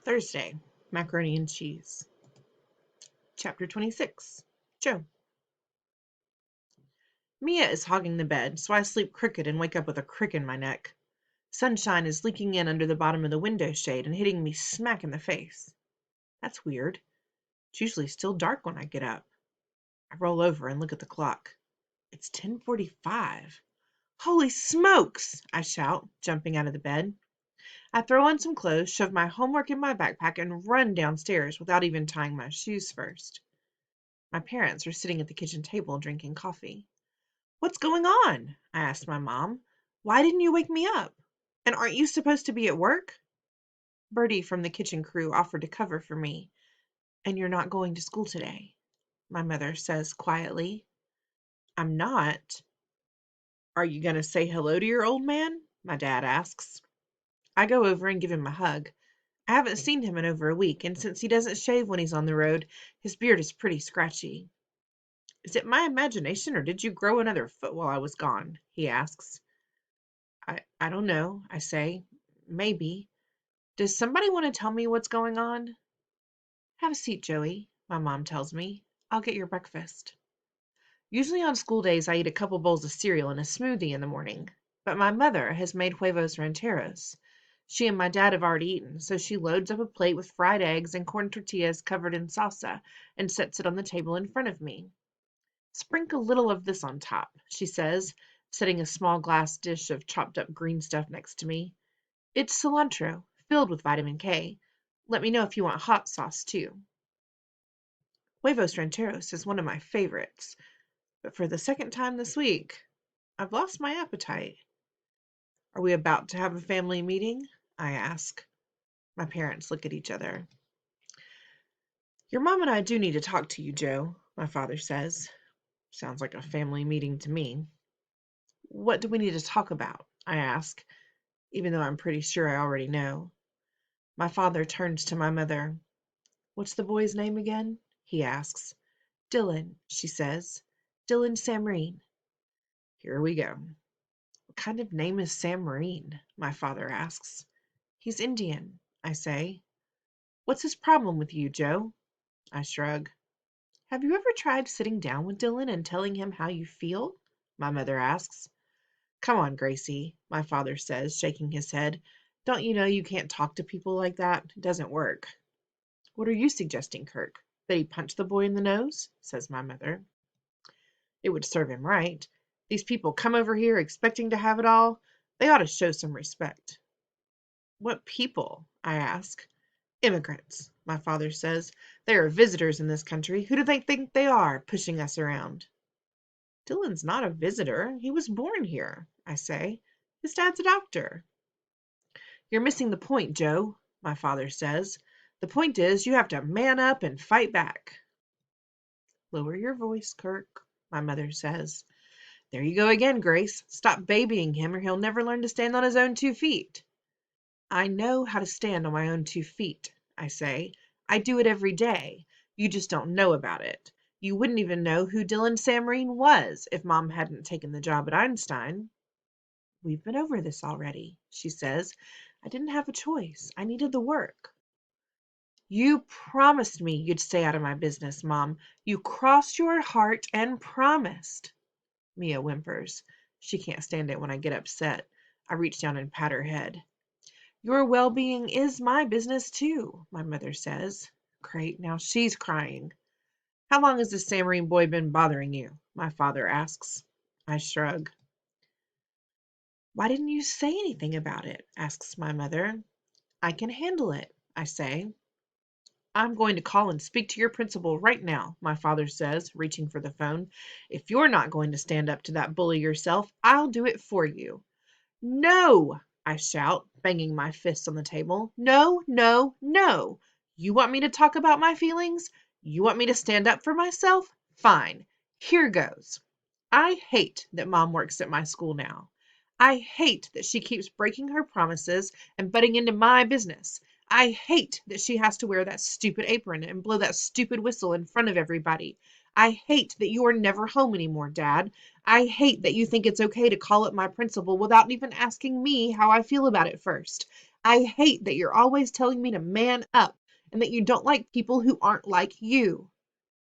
Thursday, macaroni and cheese. Chapter 26. Joe. Mia is hogging the bed, so I sleep crooked and wake up with a crick in my neck. Sunshine is leaking in under the bottom of the window shade and hitting me smack in the face. That's weird. It's usually still dark when I get up. I roll over and look at the clock. It's 10:45. Holy smokes! I shout, jumping out of the bed. I throw on some clothes, shove my homework in my backpack, and run downstairs without even tying my shoes first. My parents are sitting at the kitchen table drinking coffee. "What's going on?" I asked my mom. "Why didn't you wake me up? And aren't you supposed to be at work?" Bertie from the kitchen crew offered to cover for me. "And you're not going to school today," my mother says quietly. "I'm not." "Are you going to say hello to your old man?" my dad asks. I go over and give him a hug. I haven't seen him in over a week, and since he doesn't shave when he's on the road, his beard is pretty scratchy. "Is it my imagination, or did you grow another foot while I was gone?" he asks. I don't know, I say. Maybe. Does somebody want to tell me what's going on? "Have a seat, Joey," my mom tells me. "I'll get your breakfast." Usually on school days I eat a couple bowls of cereal and a smoothie in the morning, but my mother has made huevos rancheros. She and my dad have already eaten, so she loads up a plate with fried eggs and corn tortillas covered in salsa and sets it on the table in front of me. "Sprinkle a little of this on top," she says, setting a small glass dish of chopped up green stuff next to me. "It's cilantro, filled with vitamin K. Let me know if you want hot sauce, too." Huevos rancheros is one of my favorites, but for the second time this week, I've lost my appetite. "Are we about to have a family meeting?" I ask. My parents look at each other. "Your mom and I do need to talk to you, Joe," my father says. Sounds like a family meeting to me. "What do we need to talk about?" I ask, even though I'm pretty sure I already know. My father turns to my mother. "What's the boy's name again?" he asks. "Dylan," she says. "Dylan Samreen." Here we go. "What kind of name is Samreen?" my father asks. "He's Indian," I say. "What's his problem with you, Joe?" I shrug. "Have you ever tried sitting down with Dylan and telling him how you feel?" my mother asks. "Come on, Gracie," my father says, shaking his head. "Don't you know you can't talk to people like that? It doesn't work." "What are you suggesting, Kirk? That he punch the boy in the nose?" says my mother. "It would serve him right. These people come over here expecting to have it all. They ought to show some respect." "What people?" I ask. "Immigrants," my father says. "They are visitors in this country. Who do they think they are, pushing us around?" "Dylan's not a visitor. He was born here," I say. "His dad's a doctor." "You're missing the point, Joe," my father says. "The point is you have to man up and fight back." "Lower your voice, Kirk," my mother says. "There you go again, Grace. Stop babying him or he'll never learn to stand on his own 2 feet." "I know how to stand on my own 2 feet," I say. "I do it every day. You just don't know about it. You wouldn't even know who Dylan Samreen was if Mom hadn't taken the job at Einstein." "We've been over this already," she says. "I didn't have a choice. I needed the work." "You promised me you'd stay out of my business, Mom. You crossed your heart and promised." Mia whimpers. She can't stand it when I get upset. I reach down and pat her head. "Your well-being is my business, too," my mother says. Great, now she's crying. "How long has this Samreen boy been bothering you?" my father asks. I shrug. "Why didn't you say anything about it?" asks my mother. "I can handle it," I say. "I'm going to call and speak to your principal right now," my father says, reaching for the phone. "If you're not going to stand up to that bully yourself, I'll do it for you." "No!" I shout, banging my fists on the table. "No, no, no! You want me to talk about my feelings? You want me to stand up for myself? Fine. Here goes. I hate that Mom works at my school now. I hate that she keeps breaking her promises and butting into my business. I hate that she has to wear that stupid apron and blow that stupid whistle in front of everybody. I hate that you are never home anymore, Dad. I hate that you think it's okay to call up my principal without even asking me how I feel about it first. I hate that you're always telling me to man up and that you don't like people who aren't like you.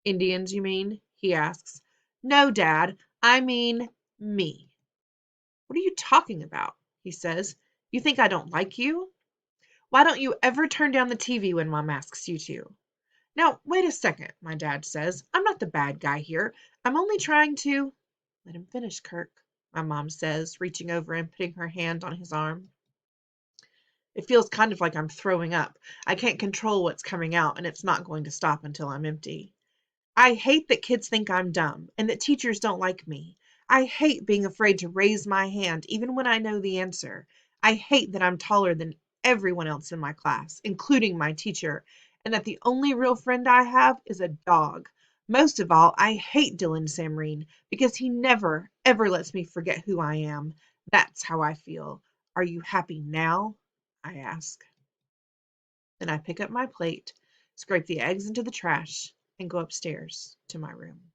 Indians, you mean? He asks. No, Dad, I mean me. What are you talking about? He says. You think I don't like you? Why don't you ever turn down the TV when Mom asks you to? Now, wait a second, my dad says. I'm not the bad guy here. I'm only trying to. Let him finish, Kirk, my mom says, reaching over and putting her hand on his arm. It feels kind of like I'm throwing up. I can't control what's coming out, and it's not going to stop until I'm empty. I hate that kids think I'm dumb and that teachers don't like me. I hate being afraid to raise my hand even when I know the answer. I hate that I'm taller than everyone else in my class, including my teacher, and that the only real friend I have is a dog. Most of all, I hate Dylan Samreen because he never, ever lets me forget who I am. That's how I feel. Are you happy now? I ask. Then I pick up my plate, scrape the eggs into the trash, and go upstairs to my room.